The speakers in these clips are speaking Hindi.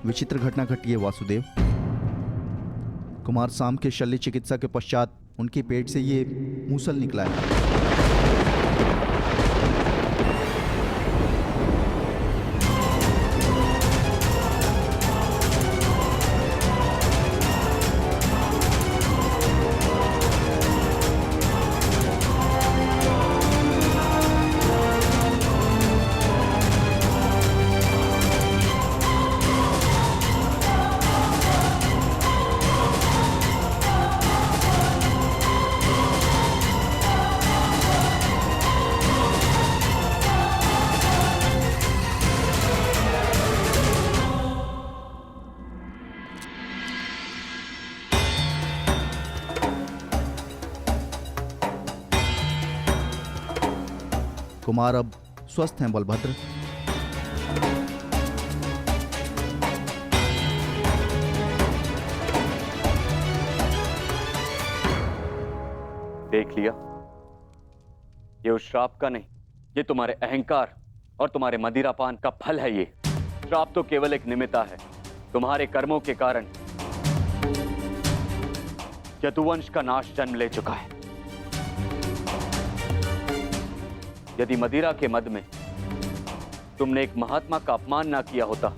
विचित्र घटना घटी है वासुदेव। कुमार साम के शल्य चिकित्सा के पश्चात उनके पेट से ये मूसल निकला है। कुमार अब स्वस्थ हैं बलभद्र। देख लिया, ये उस श्राप का नहीं, ये तुम्हारे अहंकार और तुम्हारे मदिरापान का फल है। ये श्राप तो केवल एक निमित्ता है। तुम्हारे कर्मों के कारण यदुवंश का नाश जन्म ले चुका है। यदि मदिरा के मद में तुमने एक महात्मा का अपमान ना किया होता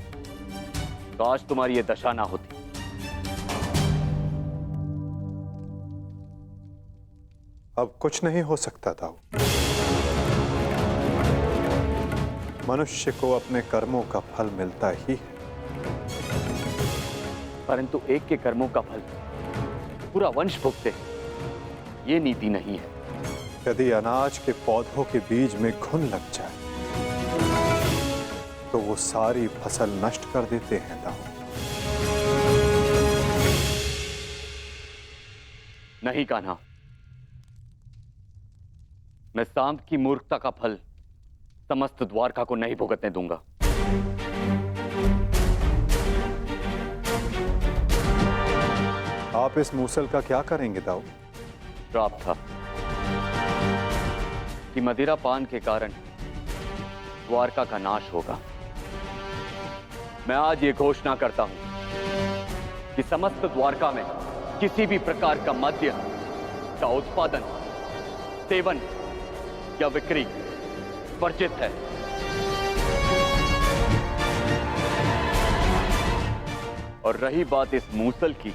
तो आज तुम्हारी यह दशा ना होती। अब कुछ नहीं हो सकता था। मनुष्य को अपने कर्मों का फल मिलता ही है, परंतु एक के कर्मों का फल पूरा वंश भुगते, ये नीति नहीं है। यदि अनाज के पौधों के बीज में घुन लग जाए तो वो सारी फसल नष्ट कर देते हैं दाऊ। नहीं कान्हा, मैं सांप की मूर्खता का फल समस्त द्वारका को नहीं भुगतने दूंगा। आप इस मूसल का क्या करेंगे दाऊ? श्राप था कि मदिरा पान के कारण द्वारका का नाश होगा। मैं आज ये घोषणा करता हूं कि समस्त द्वारका में किसी भी प्रकार का मद्य का उत्पादन, सेवन या बिक्री वर्जित है। और रही बात इस मूसल की,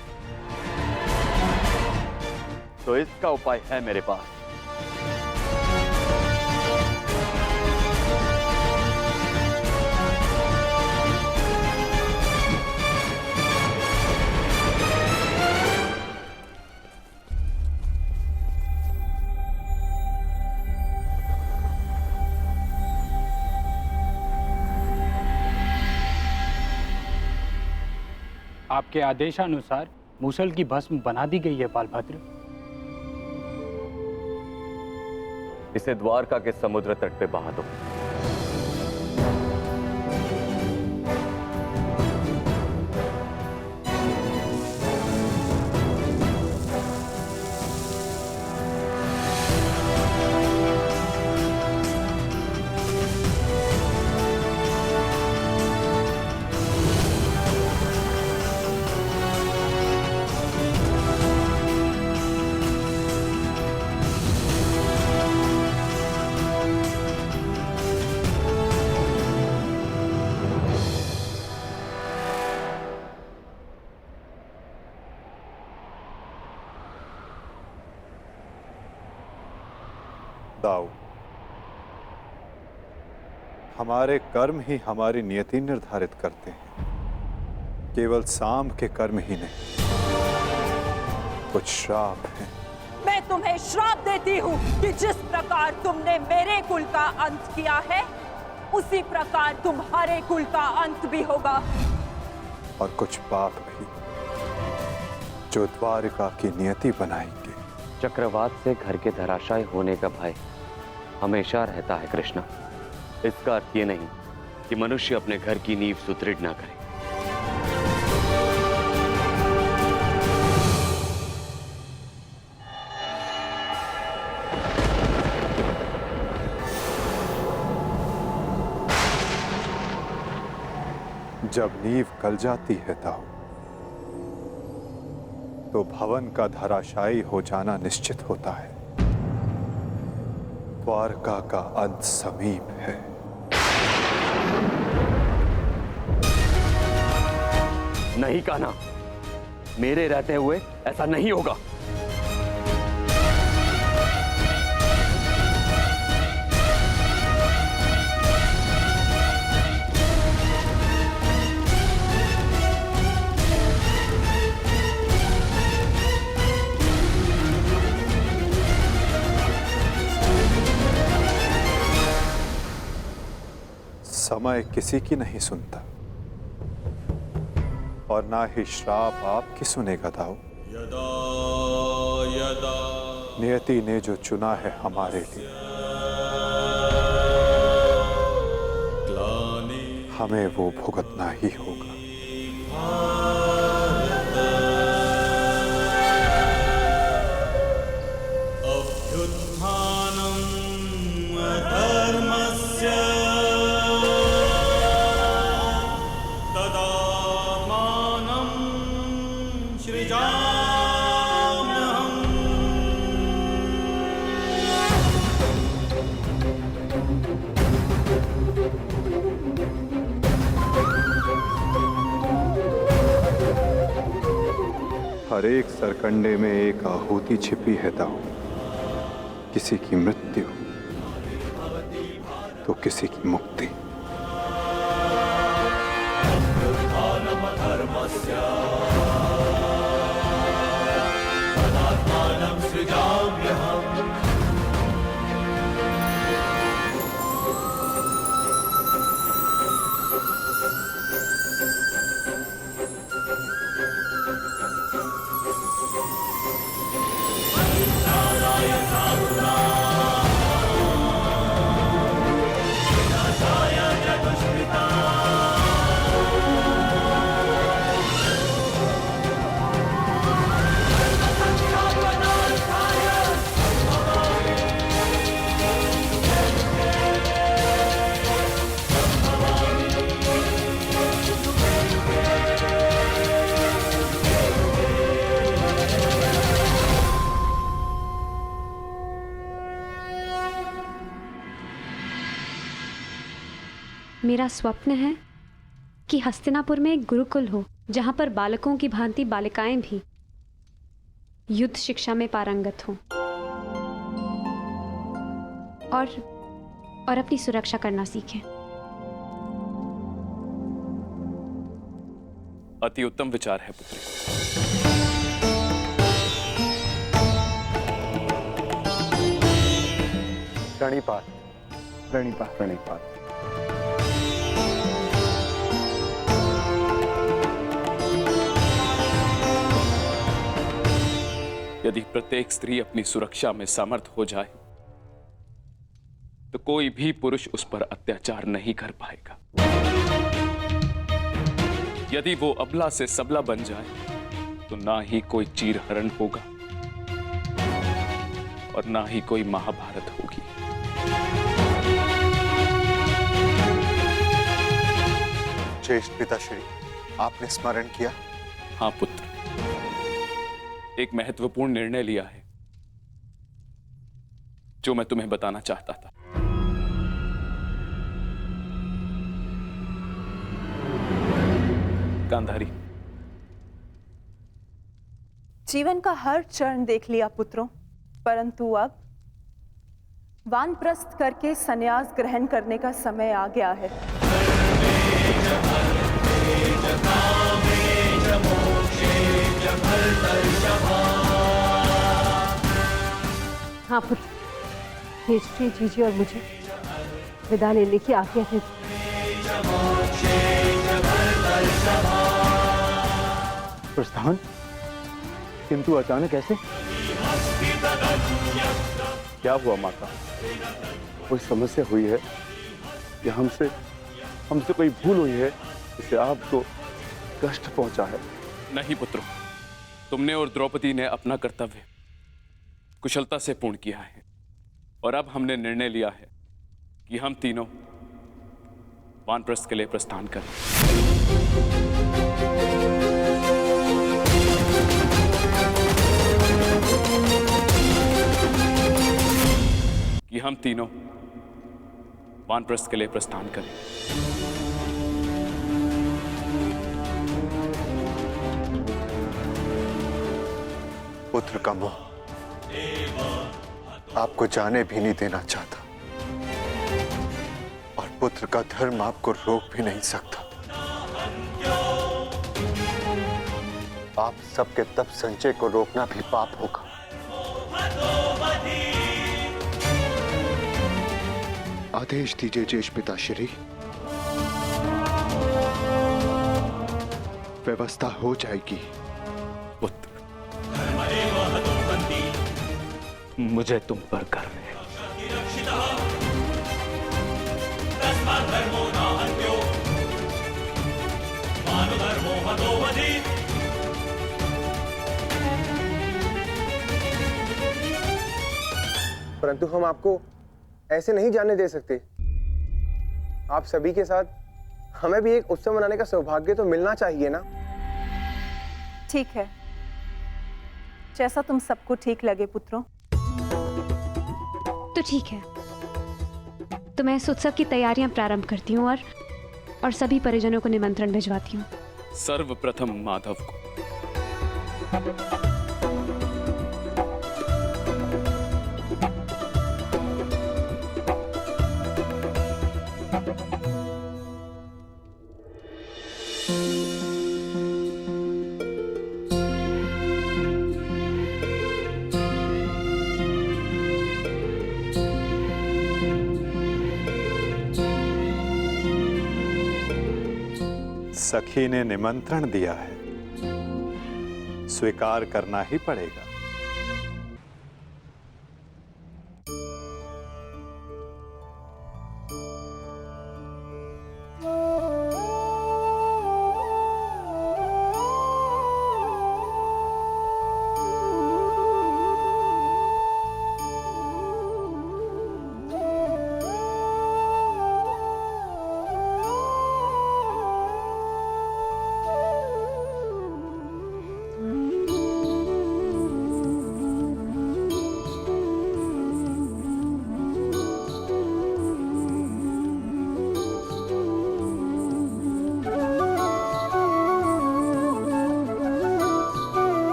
तो इसका उपाय है मेरे पास। आपके आदेशानुसार मूसल की भस्म बना दी गई है बालभद्र। इसे द्वारका के समुद्र तट पे बहा दो। दाऊ, हमारे कर्म ही हमारी नियति निर्धारित करते हैं, केवल सांब के कर्म ही नहीं। कुछ श्राप हैं। मैं तुम्हें श्राप देती हूँ कि जिस प्रकार तुमने मेरे कुल का अंत किया है, उसी प्रकार तुम्हारे कुल का अंत भी होगा। और कुछ पाप भी जो द्वारिका की नियति बनाएंगे। चक्रवात से घर के धराशायी होने का भय हमेशा रहता है कृष्णा। इसका अर्थ ये नहीं कि मनुष्य अपने घर की नींव सुदृढ़ ना करे। जब नींव गल जाती है दाऊ, तो भवन का धराशायी हो जाना निश्चित होता है। द्वारका का अंत समीप है। नहीं कान्हा, मेरे रहते हुए ऐसा नहीं होगा। समय किसी की नहीं सुनता और ना ही श्राप आपकी सुनेगा दाऊ। नियति ने जो चुना है हमारे लिए, हमें वो भुगतना ही होगा। हर एक सरकंडे में एक आहुति छिपी है दाऊ। किसी की मृत्यु तो किसी की मुक्ति। मेरा स्वप्न है कि हस्तिनापुर में एक गुरुकुल हो, जहां पर बालकों की भांति बालिकाएं भी युद्ध शिक्षा में पारंगत हों और अपनी सुरक्षा करना सीखें। अति उत्तम विचार है पुत्री। प्रणिपात, प्रणिपात, प्रणिपात। यदि प्रत्येक स्त्री अपनी सुरक्षा में समर्थ हो जाए तो कोई भी पुरुष उस पर अत्याचार नहीं कर पाएगा। यदि वो अबला से सबला बन जाए तो ना ही कोई चीरहरण होगा और ना ही कोई महाभारत होगी। ज्येष्ठ पिताश्री, आपने स्मरण किया? हाँ पुत्र, एक महत्वपूर्ण निर्णय लिया है जो मैं तुम्हें बताना चाहता था। गांधारी, जीवन का हर चरण देख लिया पुत्रों, परंतु अब वानप्रस्थ करके संन्यास ग्रहण करने का समय आ गया है। हाँ पुत्र, हिस्ट्री जीजी और मुझे विदा लेने की आज्ञा है। प्रस्थान? किंतु अचानक ऐसे? क्या हुआ माता? कोई समस्या हुई है या हमसे कोई भूल हुई है जिससे आपको कष्ट पहुंचा है? नहीं पुत्रों, तुमने और द्रौपदी ने अपना कर्तव्य कुशलता से पूर्ण किया है और अब हमने निर्णय लिया है कि हम तीनों वानप्रस्थ के लिए प्रस्थान करें। कि हम तीनों वानप्रस्थ के लिए प्रस्थान करें। पुत्र का मोह आपको जाने भी नहीं देना चाहता, और पुत्र का धर्म आपको रोक भी नहीं सकता। आप सबके तप संचय को रोकना भी पाप होगा। आदेश दीजिए ज्येष्ठ पिताश्री, व्यवस्था हो जाएगी। पुत्र, मुझे तुम पर गर्व है। परंतु हम आपको ऐसे नहीं जाने दे सकते। आप सभी के साथ हमें भी एक उत्सव मनाने का सौभाग्य तो मिलना चाहिए ना। ठीक है, जैसा तुम सबको ठीक लगे पुत्रों। तो ठीक है, तो मैं इस उत्सव की तैयारियां प्रारंभ करती हूँ और सभी परिजनों को निमंत्रण भिजवाती हूँ। सर्वप्रथम माधव को। सखी ने निमंत्रण दिया है, स्वीकार करना ही पड़ेगा।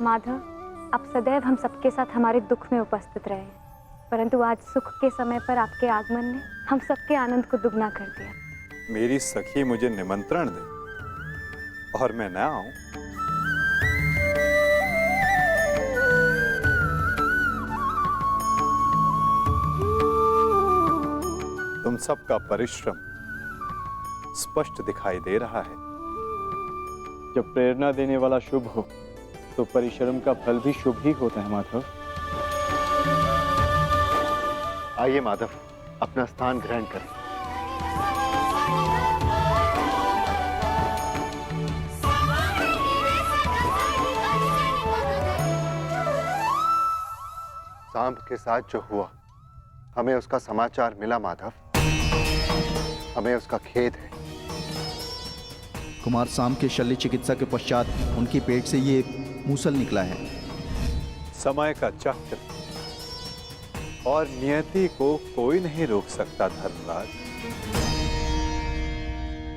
माधव, आप सदैव हम सबके साथ हमारे दुख में उपस्थित रहे, परंतु आज सुख के समय पर आपके आगमन ने हम सबके आनंद को दुगना कर दिया। मेरी सखी मुझे निमंत्रण दे और मैं न आऊं? तुम सबका परिश्रम स्पष्ट दिखाई दे रहा है। जब प्रेरणा देने वाला शुभ हो तो परिश्रम का फल भी शुभ ही होता है माधव। आइए माधव, अपना स्थान ग्रहण करें। सांब के साथ जो हुआ, हमें उसका समाचार मिला माधव। हमें उसका खेद है। कुमार साम के शल्य चिकित्सा के पश्चात उनकी पेट से ये मूसल निकला है। समय का चक्र और नियति को कोई नहीं रोक सकता धर्मराज।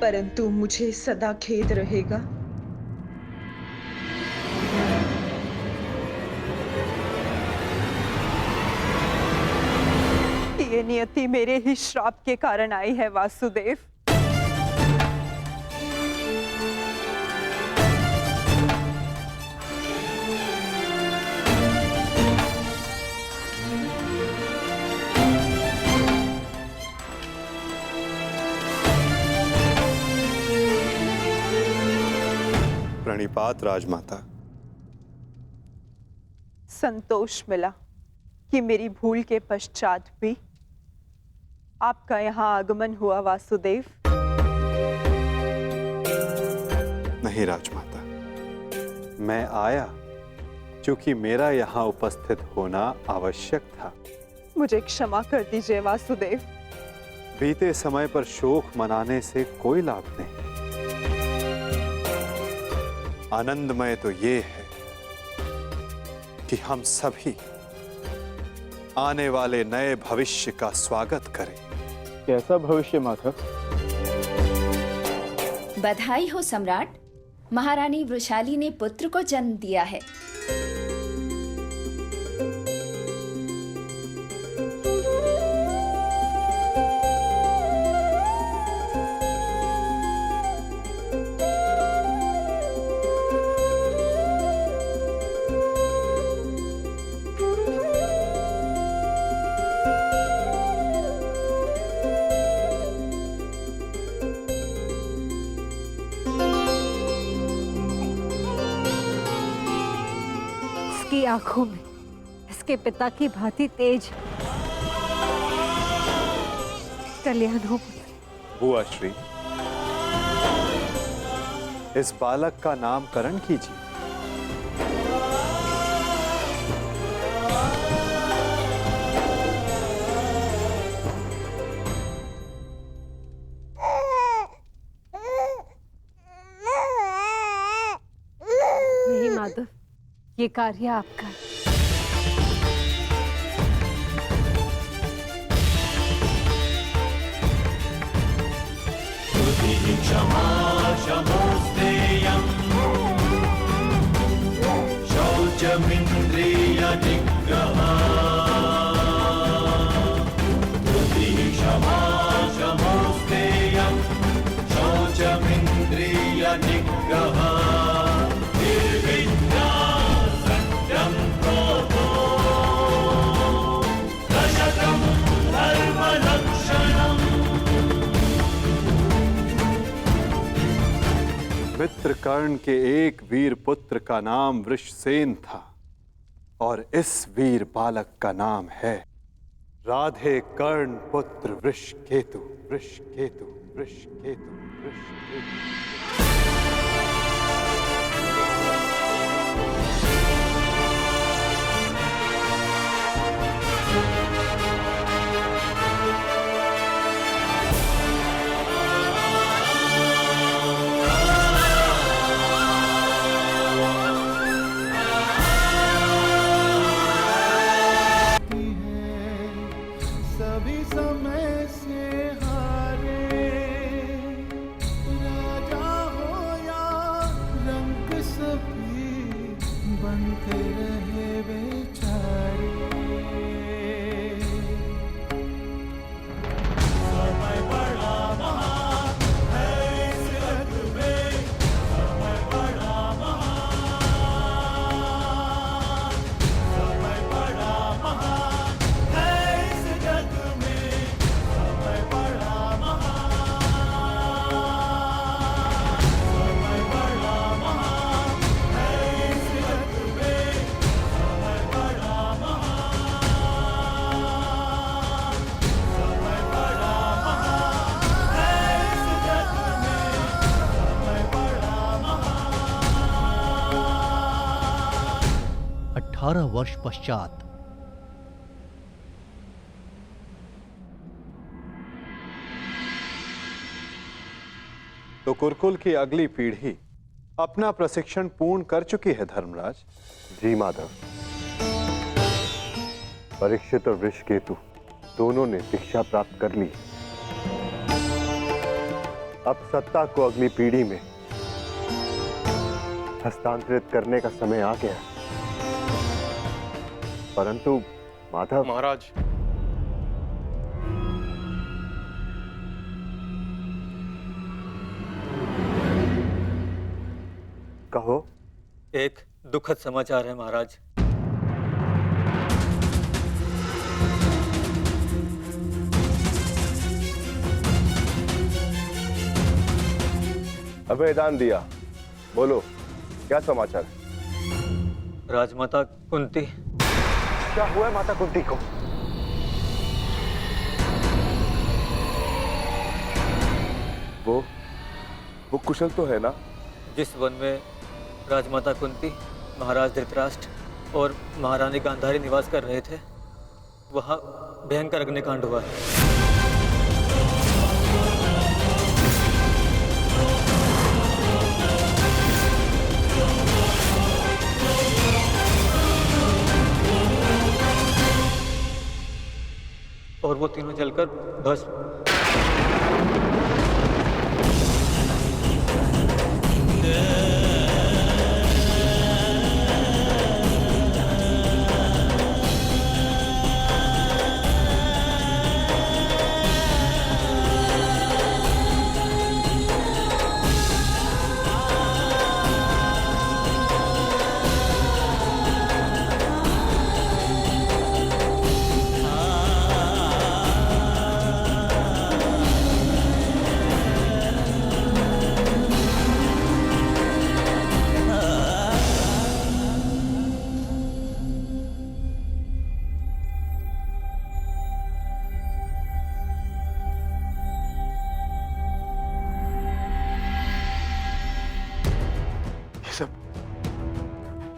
परंतु मुझे सदा खेद रहेगा। ये नियति मेरे ही श्राप के कारण आई है वासुदेव। प्रणिपात राजमाता। संतोष मिला कि मेरी भूल के पश्चात भी आपका यहाँ आगमन हुआ वासुदेव। नहीं राजमाता, मैं आया क्योंकि मेरा यहाँ उपस्थित होना आवश्यक था। मुझे क्षमा कर दीजिए वासुदेव। बीते समय पर शोक मनाने से कोई लाभ नहीं। आनंदमय तो ये है कि हम सभी आने वाले नए भविष्य का स्वागत करें। कैसा भविष्य माधव? बधाई हो सम्राट, महारानी वृषाली ने पुत्र को जन्म दिया है। इसकी आंखों में इसके पिता की भांति तेज। कल्याण हो। बुआ श्री, इस बालक का नामकरण कीजिए। नहीं माधव, ये कार्य आपका है। क्षमा शमोस्तेयम् शौचमिन्द्रिय निग्रहः। क्षमा शमोस्तेयम् शौचमिन्द्रिय निग्रहः। निर्विद्या सत्यं क्रोधो दशकं धर्मलक्षणम्। मित्र कर्ण के एक वीर पुत्र का नाम वृषसेन था और इस वीर बालक का नाम है राधे कर्ण पुत्र वृषकेतु। वृषकेतु, वृषकेतु, वृषकेतु। सभी समय से हारे राजा हो या रंग सभी बनते रहे बेचारे। समय बड़ा महान है इस जग में, समय बड़ा महान, समय बड़ा महान है इस जग में, समय बड़ा महान, समय बड़ा महान है इस जग में, समय बड़ा महान, समय बड़ा महान है इस जग में, समय बड़ा महान। 18 वर्ष पश्चात तो कुरुकुल की अगली पीढ़ी अपना प्रशिक्षण पूर्ण कर चुकी है धर्मराज। जी माधव, परीक्षित और वृषकेतु दोनों ने दीक्षा प्राप्त कर ली। अब सत्ता को अगली पीढ़ी में हस्तांतरित करने का समय आ गया। परंतु माधव महाराज, कहो। एक दुखद समाचार है महाराज। अभयदान दिया, बोलो क्या समाचार है? राजमाता कुंती। क्या हुआ है माता कुंती को? वो कुशल तो है ना? जिस वन में राजमाता कुंती, महाराज धृतराष्ट्र और महारानी गांधारी निवास कर रहे थे, वहाँ भयंकर अग्निकांड हुआ है। तीनों जलकर भस्म।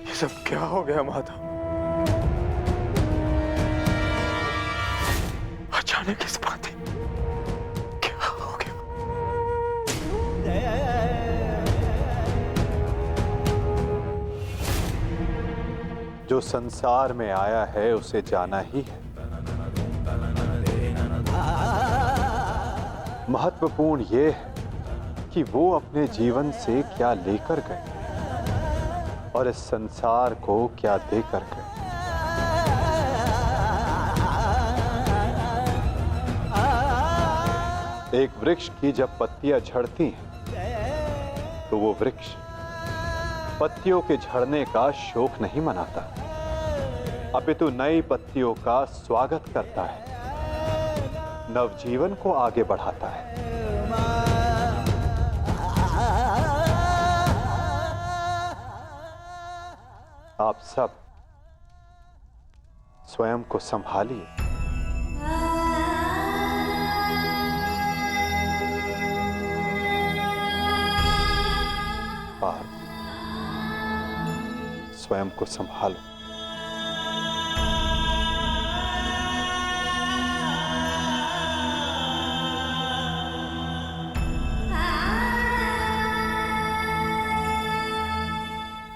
ये सब क्या हो गया माता? अचानक इस बात क्या हो गया? जो संसार में आया है उसे जाना ही है। महत्वपूर्ण ये है कि वो अपने जीवन से क्या लेकर गए और इस संसार को क्या देकर गए। एक वृक्ष की जब पत्तियां झड़ती हैं तो वो वृक्ष पत्तियों के झड़ने का शोक नहीं मनाता, अपितु नई पत्तियों का स्वागत करता है, नवजीवन को आगे बढ़ाता है। आप सब स्वयं को संभालिए। पार्थ, स्वयं को संभालो।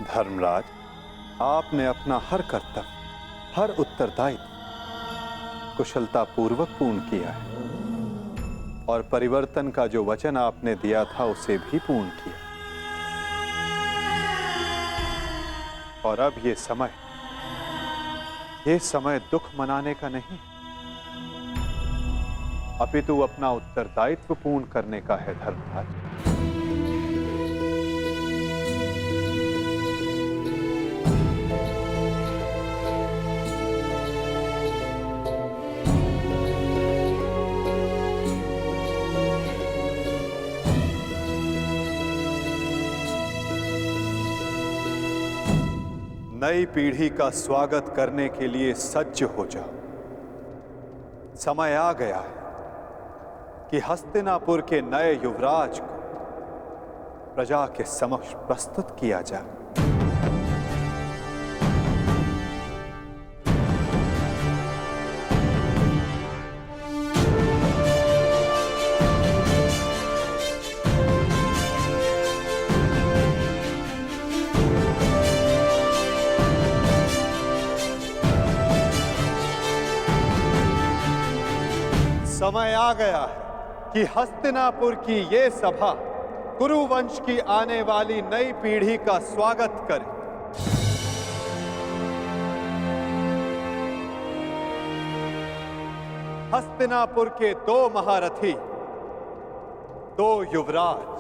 धर्मराज, आपने अपना हर कर्तव्य, हर उत्तरदायित्व कुशलतापूर्वक पूर्ण किया है और परिवर्तन का जो वचन आपने दिया था उसे भी पूर्ण किया। और अब ये समय दुख मनाने का नहीं, अपितु अपना उत्तरदायित्व पूर्ण करने का है धर्मराज। नई पीढ़ी का स्वागत करने के लिए सज्ज हो जाओ। समय आ गया है कि हस्तिनापुर के नए युवराज को प्रजा के समक्ष प्रस्तुत किया जाए। समय आ गया है कि हस्तिनापुर की ये सभा कुरुवंश की आने वाली नई पीढ़ी का स्वागत करे। हस्तिनापुर के 2 महारथी, 2 युवराज,